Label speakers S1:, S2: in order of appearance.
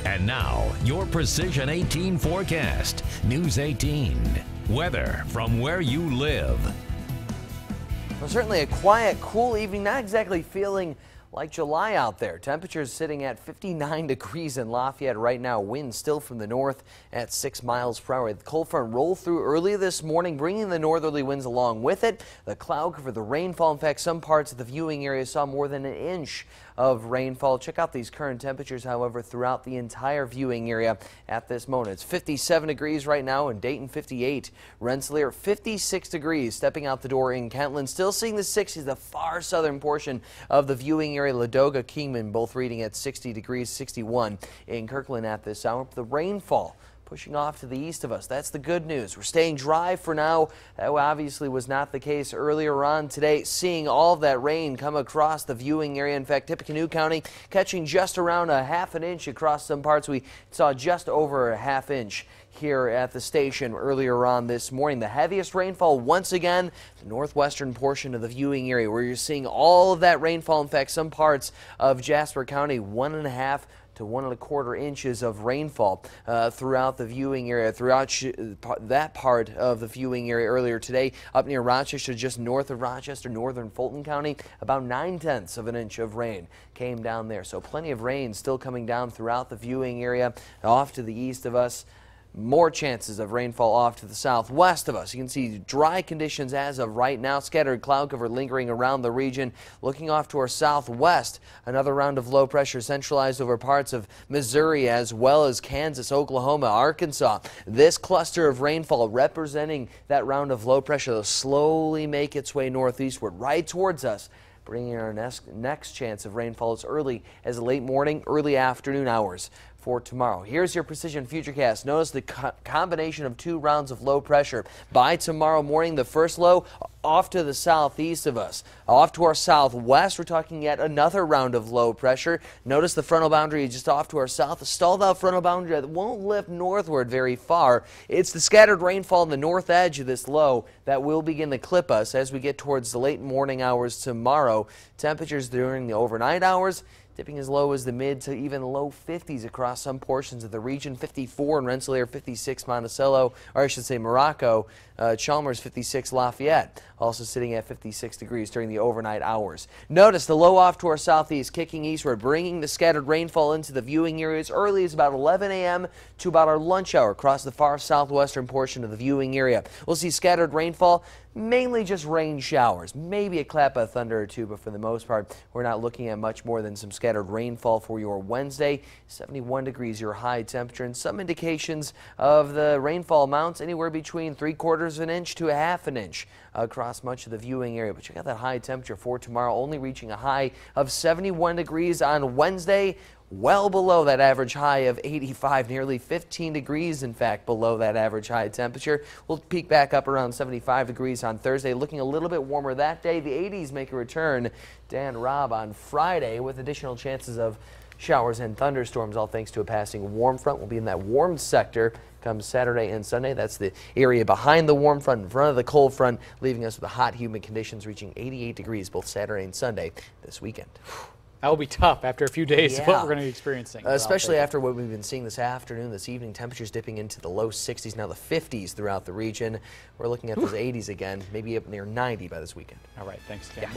S1: And now, your Precision 18 forecast. News 18. Weather from where you live.
S2: Well, certainly a quiet, cool evening. Not exactly feeling like July out there. Temperatures sitting at 59 degrees in Lafayette right now. Winds still from the north at 6 miles per hour. The cold front rolled through early this morning, bringing the northerly winds along with it. The cloud cover, the rainfall. In fact, some parts of the viewing area saw more than an inch of rainfall. Check out these current temperatures, however, throughout the entire viewing area at this moment. It's 57 degrees right now in Dayton, 58. Rensselaer, 56 degrees. Stepping out the door in Kentland, still seeing the 60s, the far southern portion of the viewing area. Ladoga, Kingman, both reading at 60 degrees, 61 in Kirkland at this hour. The rainfall pushing off to the east of us. That's the good news. We're staying dry for now. That obviously was not the case earlier on today. Seeing all of that rain come across the viewing area. In fact, Tippecanoe County catching just around a half an inch across some parts. We saw just over a half inch here at the station earlier on this morning. The heaviest rainfall once again, the northwestern portion of the viewing area where you're seeing all of that rainfall. In fact, some parts of Jasper County, 1.5 to 1.25 inches of rainfall throughout the viewing area, throughout that part of the viewing area earlier today. Up near Rochester, just north of Rochester, northern Fulton County, about 9/10 of an inch of rain came down there. So plenty of rain still coming down throughout the viewing area. Off to the east of us, more chances of rainfall off to the southwest of us. You can see dry conditions as of right now. Scattered cloud cover lingering around the region. Looking off to our southwest, another round of low pressure centralized over parts of Missouri as well as Kansas, Oklahoma, Arkansas. This cluster of rainfall representing that round of low pressure will slowly make its way northeastward right towards us, bringing our next chance of rainfall as early as late morning, early afternoon hours for tomorrow. Here's your Precision Futurecast. Notice the combination of two rounds of low pressure. By tomorrow morning, the first low off to the southeast of us. Off to our southwest, we're talking yet another round of low pressure. Notice the frontal boundary just off to our south, a stalled out frontal boundary that won't lift northward very far. It's the scattered rainfall on the north edge of this low that will begin to clip us as we get towards the late morning hours tomorrow. Temperatures during the overnight hours dipping as low as the mid to even low 50s across some portions of the region. 54 in Rensselaer, 56 Monticello, or I should say Morocco. Chalmers, 56 Lafayette, also sitting at 56 degrees during the overnight hours. Notice the low off to our southeast, kicking eastward, bringing the scattered rainfall into the viewing area as early as about 11 a.m. to about our lunch hour across the far southwestern portion of the viewing area. We'll see scattered rainfall, mainly just rain showers, maybe a clap of thunder or two, but for the most part, we're not looking at much more than some scattered rainfall for your Wednesday. 71 degrees your high temperature, and some indications of the rainfall amounts anywhere between 3/4 of an inch to a half an inch across much of the viewing area. But check out that high temperature for tomorrow, only reaching a high of 71 degrees on Wednesday. Well below that average high of 85, nearly 15 degrees, in fact, below that average high temperature. We'll peak back up around 75 degrees on Thursday, looking a little bit warmer that day. The 80s make a return, Dan Robb, on Friday with additional chances of showers and thunderstorms, all thanks to a passing warm front. We'll be in that warm sector come Saturday and Sunday. That's the area behind the warm front, in front of the cold front, leaving us with the hot, humid conditions reaching 88 degrees both Saturday and Sunday this weekend.
S3: That will be tough after a few days of what we're going to be experiencing.
S2: Especially after what we've been seeing this afternoon, this evening. Temperatures dipping into the low 60s, now the 50s throughout the region. We're looking at those 80s again, maybe up near 90 by this weekend.
S3: All right, thanks, Ken.
S2: Yeah.